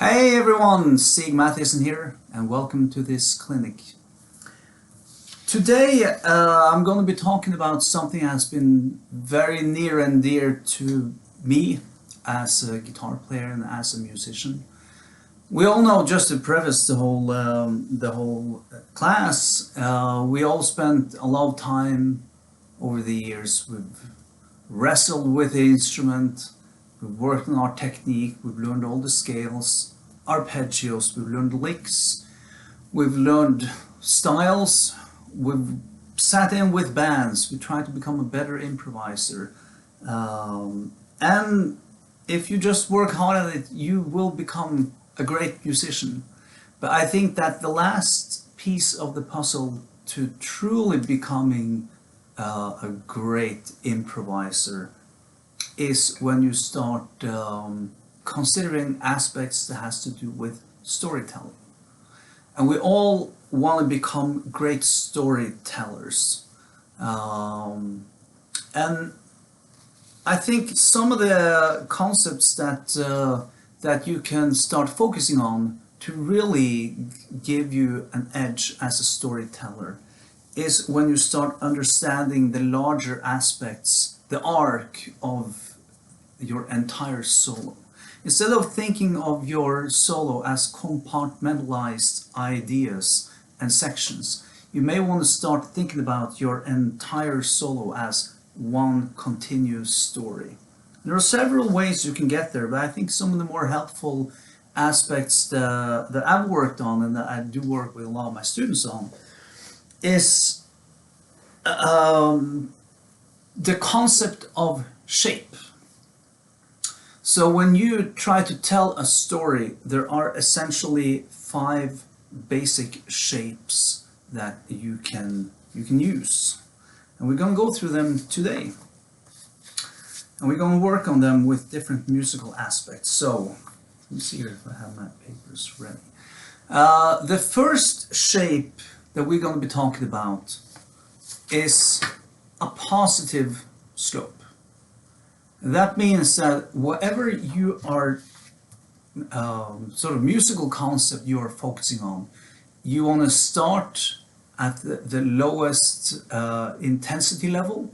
Hey everyone, Stig Mathisen here, and welcome to this clinic. Today I'm going to be talking about something that has been very near and dear to me as a guitar player and as a musician. We all know, just to preface the whole class, we all spent a lot of time over the years. We've wrestled with the instrument. We've worked on our technique, we've learned all the scales, arpeggios, we've learned licks, we've learned styles, we've sat in with bands, we tried to become a better improviser. And if you just work hard at it, you will become a great musician. But I think that the last piece of the puzzle to truly becoming a great improviser is when you start considering aspects that has to do with storytelling. And we all want to become great storytellers. And I think some of the concepts that you can start focusing on to really give you an edge as a storyteller is when you start understanding the larger aspects, the arc of your entire solo. Instead of thinking of your solo as compartmentalized ideas and sections, you may want to start thinking about your entire solo as one continuous story. There are several ways you can get there, but I think some of the more helpful aspects that I've worked on and that I do work with a lot of my students on is the concept of shape. So when you try to tell a story, there are essentially 5 basic shapes that you can use. And we're going to go through them today. And we're going to work on them with different musical aspects. So, let me see here if I have my papers ready. The first shape that we're going to be talking about is a positive slope. That means that whatever you are, sort of musical concept you are focusing on, you want to start at the lowest intensity level,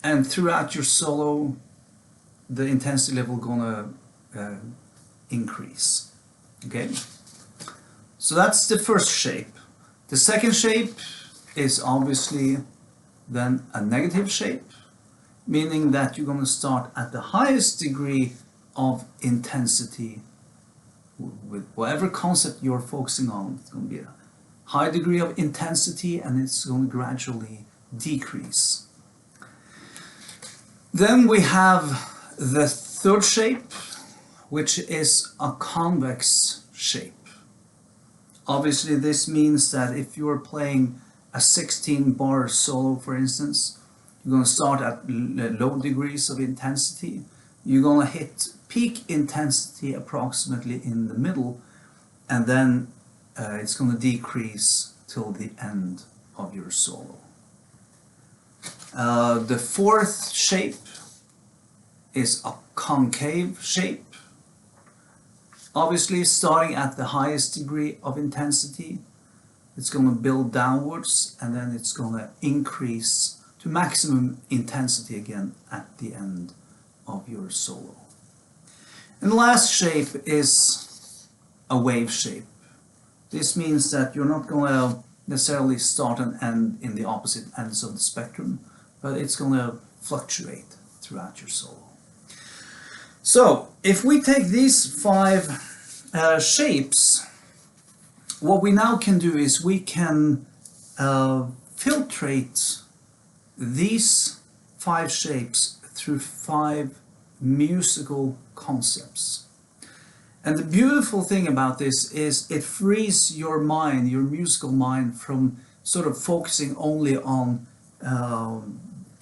and throughout your solo, the intensity level gonna increase. Okay, so that's the first shape. The second shape is obviously then a negative shape, meaning that you're going to start at the highest degree of intensity with whatever concept you're focusing on. It's going to be a high degree of intensity and it's going to gradually decrease. Then we have the third shape, which is a convex shape. Obviously this means that if you're playing a 16-bar solo, for instance, you're going to start at low degrees of intensity. You're going to hit peak intensity approximately in the middle, and then it's going to decrease till the end of your solo. The fourth shape is a concave shape. Obviously starting at the highest degree of intensity, it's going to build downwards and then it's going to increase to maximum intensity again at the end of your solo. And the last shape is a wave shape. This means that you're not going to necessarily start and end in the opposite ends of the spectrum, but it's going to fluctuate throughout your solo. So if we take these 5 shapes, what we now can do is we can filtrate these 5 shapes through 5 musical concepts. And the beautiful thing about this is it frees your mind, your musical mind, from sort of focusing only on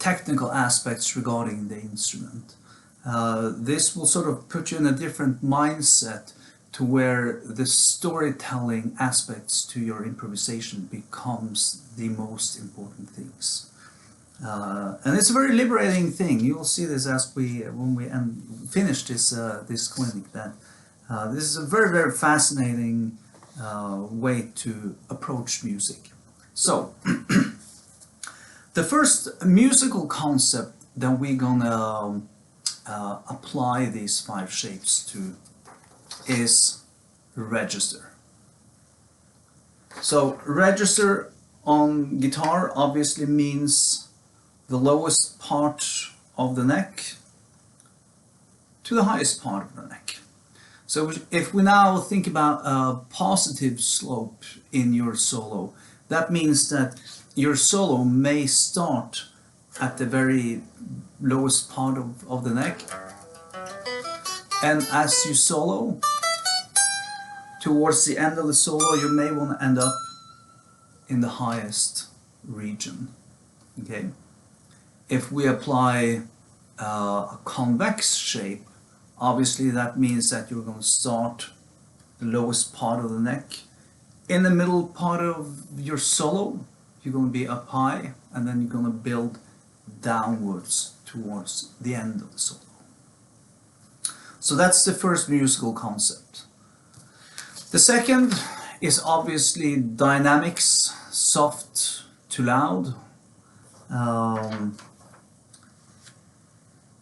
technical aspects regarding the instrument. This will sort of put you in a different mindset to where the storytelling aspects to your improvisation becomes the most important things. And it's a very liberating thing. You will see this as when we finish this clinic, that This is a very, very fascinating way to approach music. So, the first musical concept that we're gonna apply these 5 shapes to is register. So, register on guitar obviously means the lowest part of the neck to the highest part of the neck. So if we now think about a positive slope in your solo, that means that your solo may start at the very lowest part of the neck, and as you solo, towards the end of the solo, you may want to end up in the highest region. Okay? If we apply a convex shape, obviously that means that you're going to start the lowest part of the neck. In the middle part of your solo, you're going to be up high, and then you're going to build downwards towards the end of the solo. So that's the first musical concept. The second is obviously dynamics, soft to loud.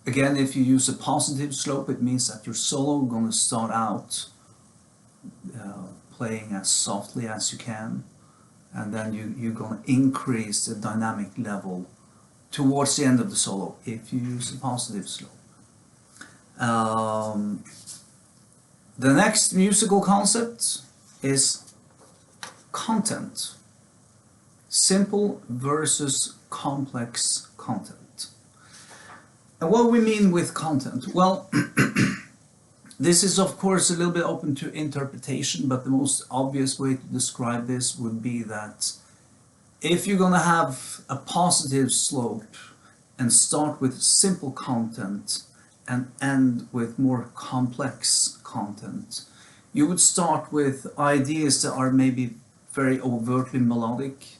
Again, if you use a positive slope, it means that your solo is going to start out playing as softly as you can, and then you're going to increase the dynamic level towards the end of the solo if you use a positive slope. The next musical concept is content. Simple versus complex content. And what we mean with content? Well, this is of course a little bit open to interpretation, but the most obvious way to describe this would be that if you're going to have a positive slope and start with simple content and end with more complex content, you would start with ideas that are maybe very overtly melodic.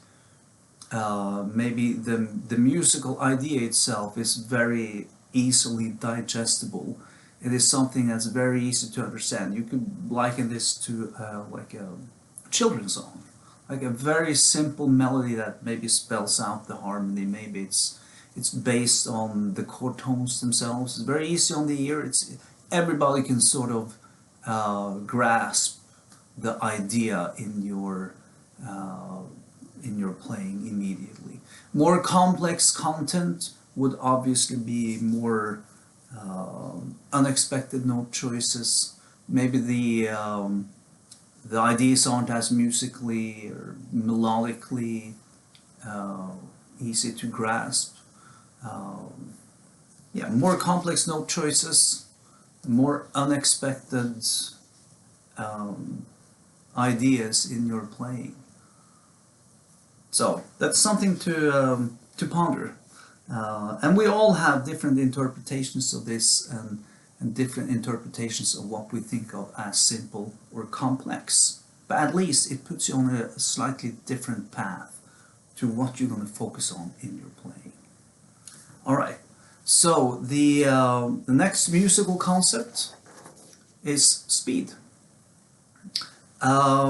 Maybe the musical idea itself is very easily digestible. It is something that's very easy to understand. You could liken this to like a children's song, like a very simple melody that maybe spells out the harmony. Maybe it's based on the chord tones themselves. It's very easy on the ear. Everybody can sort of grasp the idea in your playing immediately. More complex content would obviously be more unexpected note choices. Maybe the ideas aren't as musically or melodically easy to grasp. Yeah, more complex note choices, more unexpected ideas in your playing. So that's something to ponder. And we all have different interpretations of this and different interpretations of what we think of as simple or complex. But at least it puts you on a slightly different path to what you're going to focus on in your playing. All right, so the next musical concept is speed.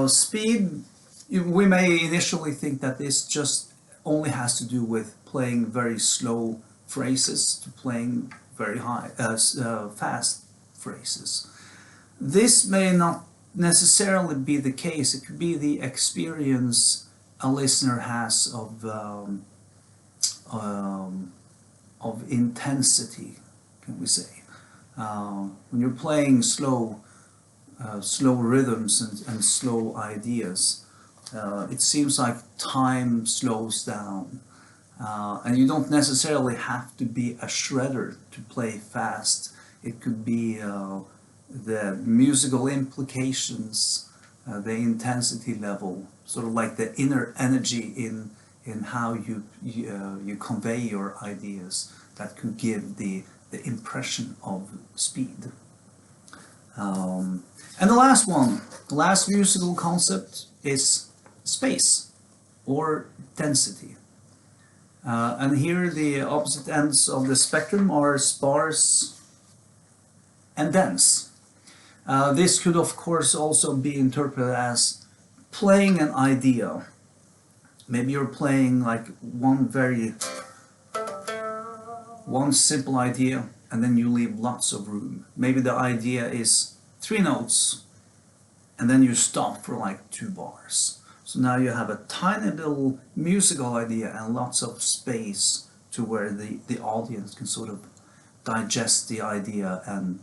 Speed, we may initially think that this just only has to do with playing very slow phrases to playing very fast phrases. This may not necessarily be the case. It could be the experience a listener has of intensity, can we say. When you're playing slow rhythms and slow ideas, it seems like time slows down. And you don't necessarily have to be a shredder to play fast. It could be the musical implications, the intensity level, sort of like the inner energy in how you convey your ideas that could give the impression of speed. And the last musical concept is space or density. And here the opposite ends of the spectrum are sparse and dense. This could of course also be interpreted as playing an idea. Maybe you're playing like one simple idea, and then you leave lots of room. Maybe the idea is 3 notes, and then you stop for like 2 bars. So now you have a tiny little musical idea and lots of space to where the audience can sort of digest the idea and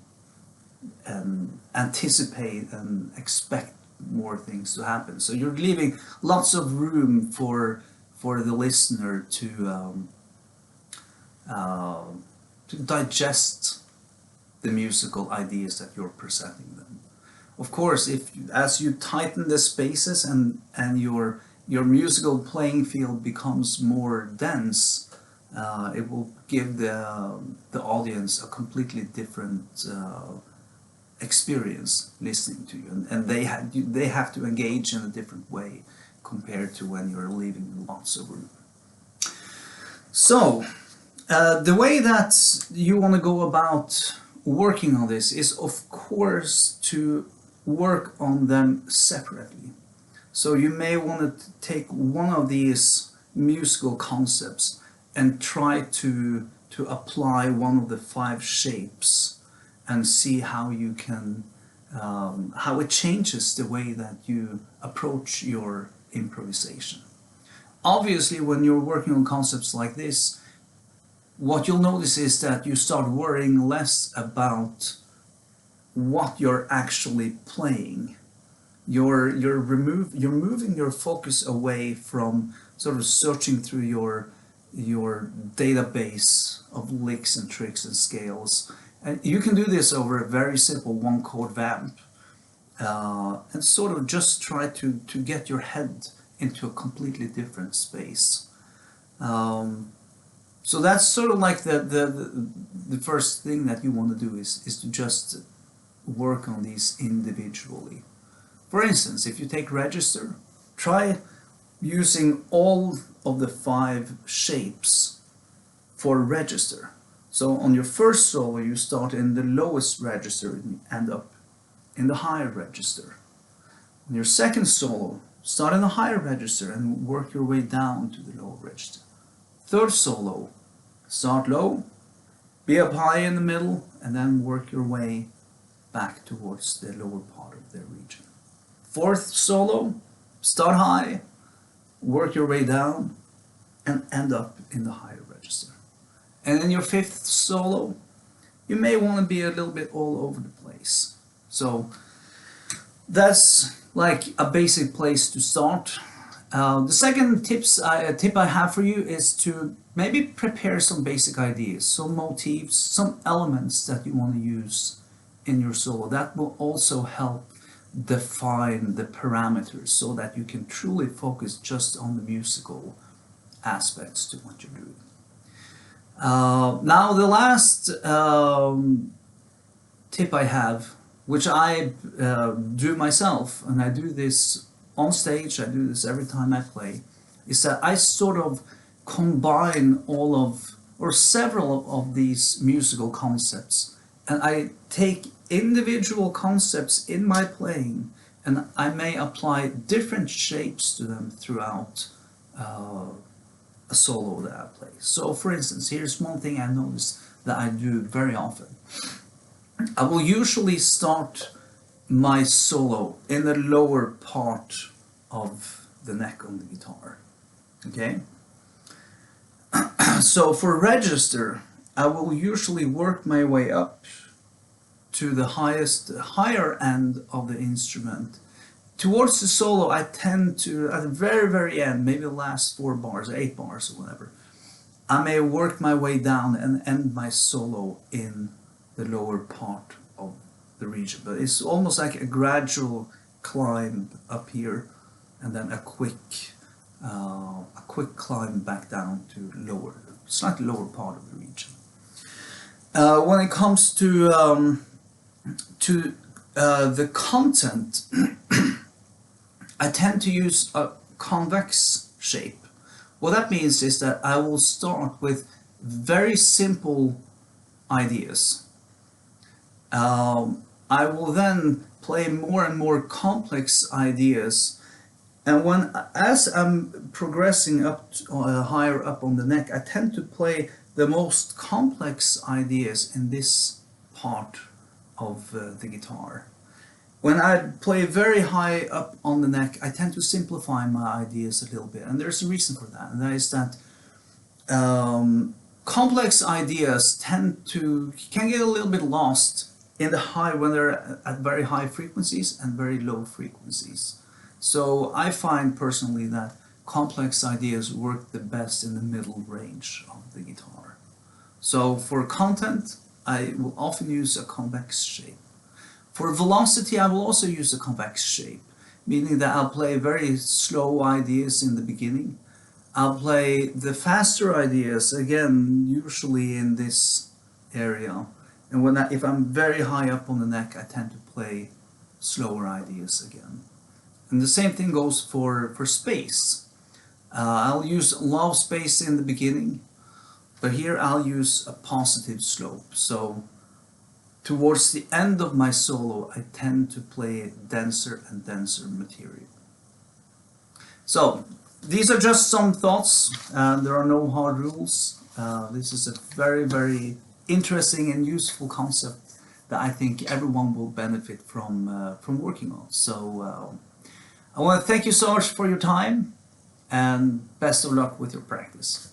anticipate and expect more things to happen. So you're leaving lots of room for the listener to digest the musical ideas that you're presenting them. Of course, as you tighten the spaces and your musical playing field becomes more dense, it will give the audience a completely different experience listening to you, and they have to engage in a different way compared to when you're leaving lots of room. So the way that you want to go about working on this is, of course, to work on them separately. So you may want to take one of these musical concepts and try to apply one of the 5 shapes and see how you can how it changes the way that you approach your improvisation. Obviously, when you're working on concepts like this, what you'll notice is that you start worrying less about what you're actually playing. You're moving your focus away from sort of searching through your database of licks and tricks and scales. And you can do this over a very simple 1-chord vamp, and sort of just try to get your head into a completely different space. So that's sort of like the first thing that you want to do is to just work on these individually. For instance, if you take register, try using all of the 5 shapes for register. So on your first solo, you start in the lowest register and end up in the higher register. On your second solo, start in the higher register and work your way down to the lower register. Third solo, start low, be up high in the middle, and then work your way back towards the lower part of the region. Fourth solo, start high, work your way down, and end up in the higher register. And in your 5th solo, you may want to be a little bit all over the place. So that's like a basic place to start. The second tip I have for you is to maybe prepare some basic ideas, some motifs, some elements that you want to use in your solo. That will also help define the parameters so that you can truly focus just on the musical aspects to what you're doing. Now the last tip I have, which I do myself, and I do this on stage, I do this every time I play, is that I sort of combine all of, or several of these musical concepts, and I take individual concepts in my playing and I may apply different shapes to them throughout a solo that I play. So for instance, here's one thing I noticed that I do very often. I will usually start my solo in the lower part of the neck on the guitar. Okay? So for register, I will usually work my way up to the higher end of the instrument. Towards the solo, I tend to, at the very, very end, maybe the last 4 bars, 8 bars or whatever, I may work my way down and end my solo in the lower part of the region. But it's almost like a gradual climb up here and then a quick climb back down to slightly lower part of the region. When it comes to the content, I tend to use a convex shape. What that means is that I will start with very simple ideas. I I will then play more and more complex ideas. And as I'm progressing up higher up on the neck, I tend to play the most complex ideas in this part of the guitar. When I play very high up on the neck, I tend to simplify my ideas a little bit, and there's a reason for that, and that is that complex ideas can get a little bit lost in the high when they're at very high frequencies and very low frequencies. So I find personally that complex ideas work the best in the middle range of the guitar. So for content, I will often use a convex shape. For velocity, I will also use a convex shape, meaning that I'll play very slow ideas in the beginning. I'll play the faster ideas, again, usually in this area. And if I'm very high up on the neck, I tend to play slower ideas again. And the same thing goes for space. I'll use low space in the beginning, but here I'll use a positive slope. So towards the end of my solo, I tend to play denser and denser material. So these are just some thoughts. There are no hard rules. This is a very, very interesting and useful concept that I think everyone will benefit from working on. So I want to thank you so much for your time, and best of luck with your practice.